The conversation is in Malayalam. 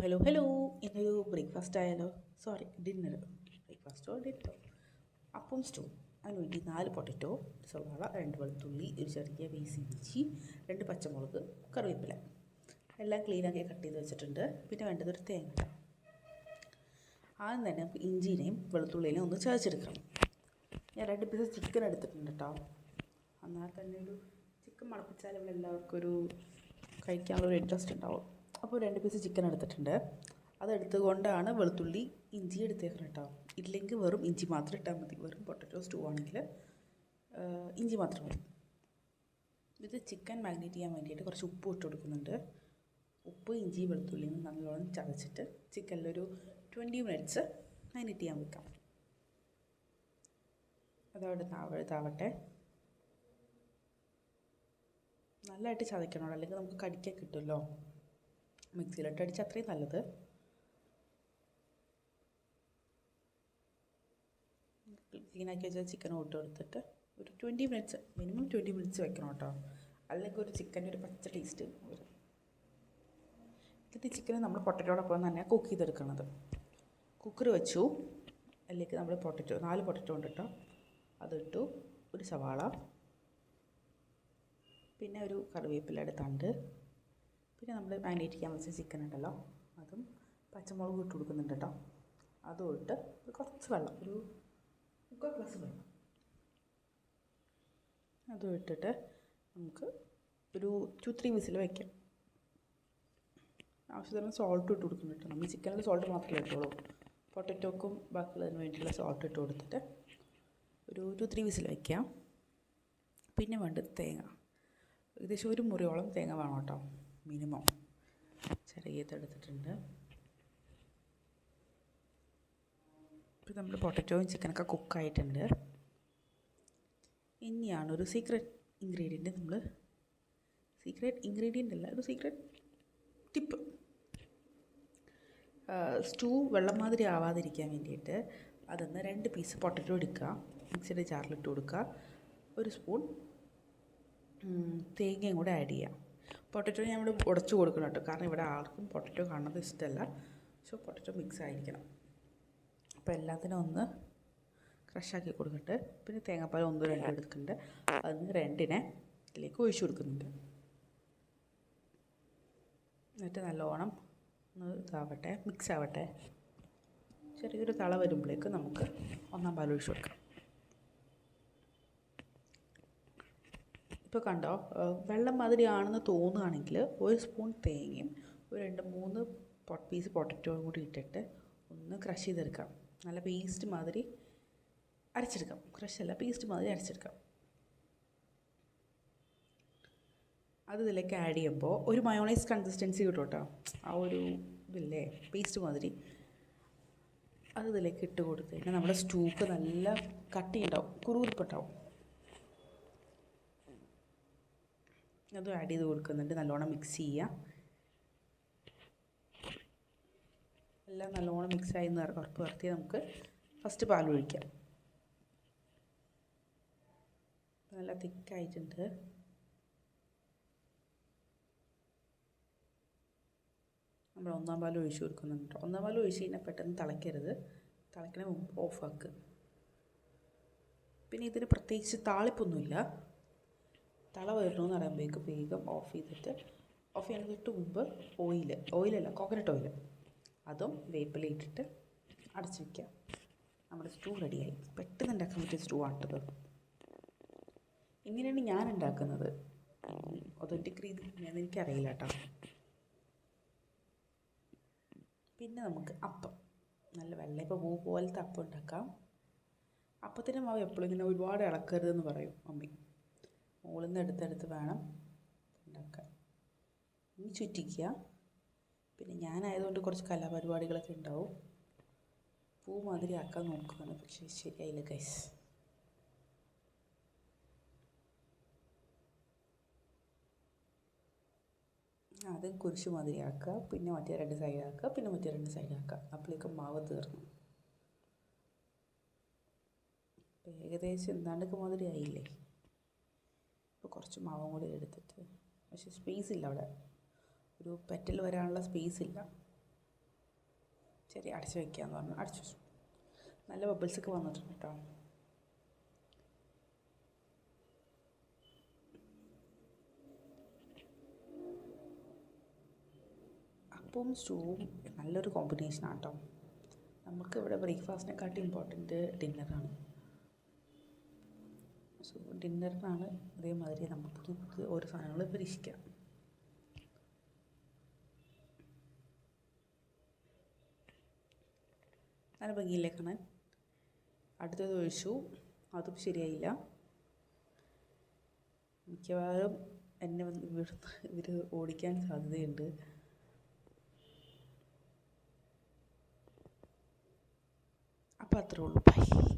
ഹലോ ഹലോ ഇന്നൊരു ബ്രേക്ക്ഫാസ്റ്റ് ആയാലോ? Sorry, dinner. ബ്രേക്ക്ഫാസ്റ്റോ ഡിന്നറോ? അപ്പം സ്റ്റൂ. അതിന് വേണ്ടി 4 പൊട്ടറ്റോ, ഒരു സവാള, 2 വെളുത്തുള്ളി, ഒരു ചെറിയ പീസ് ഇഞ്ചി, 2 പച്ചമുളക്, കറിവേപ്പില എല്ലാം ക്ലീനാക്കി കട്ട് ചെയ്ത് വെച്ചിട്ടുണ്ട്. പിന്നെ വേണ്ടത് ഒരു തേങ്ങ. ആദ്യം തന്നെ നമുക്ക് ഇഞ്ചിനെയും വെളുത്തുള്ളിനെയും ഒന്ന് ചതച്ചെടുക്കണം. ഞാൻ 2 പീസ് ചിക്കൻ എടുത്തിട്ടുണ്ട് കേട്ടോ. എന്നാൽ തന്നെ ഒരു ചിക്കൻ മണപ്പിച്ചാൽ ഇവിടെ എല്ലാവർക്കും ഒരു കഴിക്കാനുള്ളൊരു ഇൻട്രസ്റ്റ് ഉണ്ടാവും. അപ്പോൾ 2 പീസ് ചിക്കൻ എടുത്തിട്ടുണ്ട്. അതെടുത്തുകൊണ്ടാണ് വെളുത്തുള്ളി ഇഞ്ചി എടുത്തേക്കുന്നത് കേട്ടോ. ഇല്ലെങ്കിൽ വെറും ഇഞ്ചി മാത്രം ഇട്ടാൽ മതി. വെറും പൊട്ടറ്റോ സ്റ്റൂ ആണെങ്കിൽ ഇഞ്ചി മാത്രം മതി. ഇത് ചിക്കൻ മാഗ്നേറ്റ് ചെയ്യാൻ വേണ്ടിയിട്ട് കുറച്ച് ഉപ്പ് ഇട്ട് കൊടുക്കുന്നുണ്ട്. ഉപ്പ്, ഇഞ്ചി, വെളുത്തുള്ളിയും നല്ലോണം ചതച്ചിട്ട് ചിക്കനിലൊരു 20 മിനിറ്റ്സ് മാഗ്നേറ്റ് ചെയ്യാൻ വെക്കാം. അതവിടെ താവട്ടെ. നല്ലതായിട്ട് ചതയ്ക്കണം, അല്ലെങ്കിൽ നമുക്ക് കടിക്കാൻ കിട്ടുമല്ലോ. മിക്സിയിലിട്ട് അടിച്ച് അത്രയും നല്ലത്. ക്ലീനാക്കി വെച്ചാൽ ചിക്കൻ ഇട്ട് കൊടുത്തിട്ട് ഒരു 20 മിനിറ്റ്സ്, മിനിമം 20 മിനിറ്റ്സ് വെക്കണം കേട്ടോ. അല്ലെങ്കിൽ ഒരു ചിക്കൻ്റെ ഒരു പച്ച ടേസ്റ്റ് വരും. എന്നിട്ട് ചിക്കൻ നമ്മൾ പൊട്ടറ്റോടൊപ്പം തന്നെ കുക്ക് ചെയ്തെടുക്കുന്നത്. കുക്കർ വെച്ചു. അതിലേക്ക് നമ്മൾ 4 പൊട്ടറ്റോ ഉണ്ട് കേട്ടോ. അതിട്ടു. ഒരു സവാള, പിന്നെ ഒരു കറിവേപ്പിലയുടെ തണ്ട്, പിന്നെ നമ്മൾ മാഗ്നേറ്റ് ചെയ്യാൻ വെച്ച ചിക്കൻ ഉണ്ടല്ലോ അതും, പച്ചമുളക് ഇട്ട് കൊടുക്കുന്നുണ്ട് കേട്ടോ. അതും ഇട്ട് കുറച്ച് വെള്ളം, ഒരു 3/4 ഗ്ലാസ് വെള്ളം അതും ഇട്ടിട്ട് നമുക്ക് ഒരു 2-3 വിസിൽ വയ്ക്കാം. ആവശ്യത്തിന് സോൾട്ട് ഇട്ട് കൊടുക്കുന്നുണ്ട് കേട്ടോ. നമ്മൾ ചിക്കനിൽ സോൾട്ട് മാത്രമേ ഇട്ടുള്ളൂ. പൊട്ടറ്റോക്കും ബാക്കിയുള്ളതിന് വേണ്ടിയുള്ള സോൾട്ട് ഇട്ട് കൊടുത്തിട്ട് ഒരു 2-3 വിസിൽ വയ്ക്കാം. പിന്നെ വേണ്ടത് തേങ്ങ. ഏകദേശം 1 മുറിയോളം തേങ്ങ വേണം കേട്ടോ, മിനിമം. ചെറിയതെടുത്തിട്ടുണ്ട്. ഇപ്പോൾ നമ്മുടെ പൊട്ടറ്റോയും ചിക്കനൊക്കെ കുക്കായിട്ടുണ്ട്. ഇനിയാണ് ഒരു സീക്രട്ട് ഇൻഗ്രീഡിയൻറ്റ്. സീക്രട്ട് ഇൻഗ്രീഡിയൻ്റ് അല്ല, ഒരു സീക്രട്ട് ടിപ്പ്. സ്റ്റൂ വെള്ളം മാതിരി ആവാതിരിക്കാൻ വേണ്ടിയിട്ട് അതിന്ന് 2 പീസ് പൊട്ടറ്റോ എടുക്കുക, മിക്സിയുടെ ജാറിലിട്ട് കൊടുക്കുക. 1 സ്പൂൺ തേങ്ങയും കൂടെ ആഡ് ചെയ്യാം. പൊട്ടറ്റോ നമ്മൾ ഉടച്ചു കൊടുക്കണം കേട്ടോ, കാരണം ഇവിടെ ആർക്കും പൊട്ടറ്റോ കാണുന്നത് ഇഷ്ടമല്ല. സോ പൊട്ടറ്റോ മിക്സ് ആയിരിക്കണം. അപ്പോൾ എല്ലാത്തിനും ഒന്ന് ക്രഷാക്കി കൊടുക്കുന്നുണ്ട്. പിന്നെ തേങ്ങാപ്പാൽ 1-2 എടുക്കുന്നുണ്ട്. അതിന് 2നെ ഇതിലേക്ക് ഒഴിച്ചു കൊടുക്കുന്നുണ്ട്. എന്നിട്ട് നല്ലോണം ഒന്ന് ഇതാവട്ടെ, മിക്സ് ആവട്ടെ. ചെറിയൊരു തള വരുമ്പോഴേക്ക് നമുക്ക് 1-ാം പാൽ ഒഴിച്ചു കൊടുക്കാം. ഇപ്പോൾ കണ്ടോ, വെള്ളം മാതിരിയാണെന്ന് തോന്നുകയാണെങ്കിൽ 1 സ്പൂൺ തേങ്ങയും ഒരു 2-3 പീസ് പൊട്ടറ്റോയും കൂടി ഇട്ടിട്ട് ഒന്ന് ക്രഷ് ചെയ്തെടുക്കാം. നല്ല പേസ്റ്റ് മാതിരി അരച്ചെടുക്കാം. ക്രഷല്ല, പേസ്റ്റ് മാതിരി അരച്ചെടുക്കാം. അത് ഇതിലേക്ക് ആഡ് ചെയ്യുമ്പോൾ ഒരു മയോണൈസ് കൺസിസ്റ്റൻസി കിട്ടും കേട്ടോ. ആ ഒരു ഇതില്ലേ, പേസ്റ്റ് മാതിരി. അത് ഇതിലേക്ക് ഇട്ട് കൊടുത്ത് കഴിഞ്ഞാൽ നമ്മുടെ സ്റ്റൂക്ക് നല്ല കട്ടിയുണ്ടാവും, കുറുകുറുപ്പുണ്ടാവും. അതും ആഡ് ചെയ്ത് കൊടുക്കുന്നുണ്ട്. നല്ലോണം മിക്സ് ചെയ്യുക. എല്ലാം നല്ലോണം മിക്സായി ഉറപ്പ് വരുത്തി നമുക്ക് ഫസ്റ്റ് പാൽ ഒഴിക്കാം. നല്ല തിക്കായിട്ടുണ്ട്. നമ്മൾ 1-ാം പാൽ ഒഴിച്ച് കൊടുക്കുന്നുണ്ട്. 1-ാം പാൽ ഒഴിച്ച് കഴിഞ്ഞാൽ പെട്ടെന്ന് തിളയ്ക്കരുത്. തിളയ്ക്കണ മുമ്പ് ഓഫാക്കുക. പിന്നെ ഇതിന് പ്രത്യേകിച്ച് താളിപ്പൊന്നുമില്ല. തള വരണമെന്ന് പറയുമ്പോഴേക്ക് വേഗം ഓഫ് ചെയ്യുന്നതിന് തൊട്ട് മുമ്പ് ഓയിലല്ല, കോക്കനട്ട് ഓയിൽ, അതും വേപ്പില ഇട്ടിട്ട് അടച്ച് വയ്ക്കുക. നമ്മുടെ സ്റ്റൂ റെഡിയായി. പെട്ടെന്ന് ഉണ്ടാക്കാൻ പറ്റിയ സ്റ്റൂ ആട്ടത്. ഇങ്ങനെയാണ് ഞാൻ ഉണ്ടാക്കുന്നത്. ഒതൻറ്റിക് രീതി എങ്ങനെയാണെന്ന് എനിക്കറിയില്ല കേട്ടോ. പിന്നെ നമുക്ക് അപ്പം, നല്ല വെള്ളയപ്പം പൂ പോലത്തെ അപ്പം ഉണ്ടാക്കാം. അപ്പത്തിൻ്റെ മാവ് എപ്പോഴും ഇങ്ങനെ ഒരുപാട് ഇളക്കരുതെന്ന് പറയും മമ്മി. മുകളിൽ നിന്ന് എടുത്തെടുത്ത് വേണം ഉണ്ടാക്കാൻ. ഇനി ചുറ്റിക്കുക. പിന്നെ ഞാനായതുകൊണ്ട് കുറച്ച് കലാപരിപാടികളൊക്കെ ഉണ്ടാവും. പൂ മാതിരി ആക്കാൻ നോക്കുകയാണ്, പക്ഷേ ശരിയായില്ല ഗൈസ്. ആദ്യം കുരിശ് മാതിരി ആക്കുക, പിന്നെ മറ്റേ 2 സൈഡ് ആക്കുക, പിന്നെ മറ്റേ 2 സൈഡ് ആക്കുക. അപ്പോഴേക്കും മാവ് തീർന്നു. ഏകദേശം എന്താണ്ടൊക്കെ മാതിരി ആയില്ലേ. ഇപ്പോൾ കുറച്ച് മാവും കൂടി എടുത്തിട്ട്, പക്ഷേ സ്പേസ് ഇല്ല അവിടെ, ഒരു പെറ്റൽ വരാനുള്ള സ്പേസ് ഇല്ല. ശരി അടച്ച് വയ്ക്കാമെന്ന് പറഞ്ഞു. അടച്ചു വെച്ചു. നല്ല ബബിൾസൊക്കെ വന്നിട്ടുണ്ട് കേട്ടോ. അപ്പവും സ്റ്റൂവും നല്ലൊരു കോമ്പിനേഷനാണ് കേട്ടോ. നമുക്ക് ഇവിടെ ബ്രേക്ക്ഫാസ്റ്റിനെക്കാട്ടി ഇമ്പോർട്ടൻറ്റ് ഡിന്നറാണ്. സോ ഡിന്നറിനാണ് ഇതേമാതിരി നമുക്ക് ഓരോ സാധനങ്ങൾ പരീക്ഷിക്കാം. നല്ല ഭംഗിയില്ലേ കാണാൻ. അടുത്തത് ഒഴിച്ചു, അതും ശരിയായില്ല. മിക്കവാറും എന്നെ ഇവർ ഓടിക്കാൻ സാധ്യതയുണ്ട്. അപ്പോൾ അത്രേ ഉള്ളൂ. ബൈ.